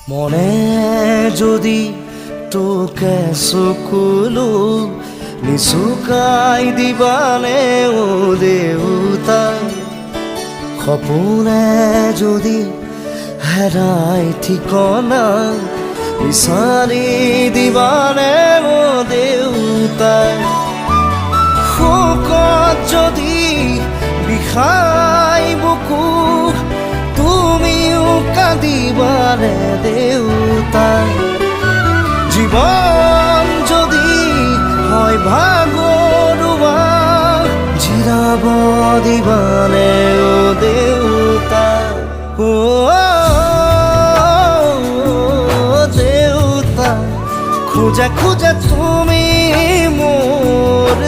মনে যদি তোকে চকুলো নিচুকাই দিবানে ও দেউতা সপোনে যদি হেৰাই ঠিকনা বিচাৰি দিবানে ও দেউতা শোকত যদি বিষাই বুকু তুমিও কান্দিবানে দেউতা জীবন যদি হয় ভাগৰুৱা জিৰাব দিবানে ও দেউতা ও দেউতা খোজা খোজা তুমি মোৰ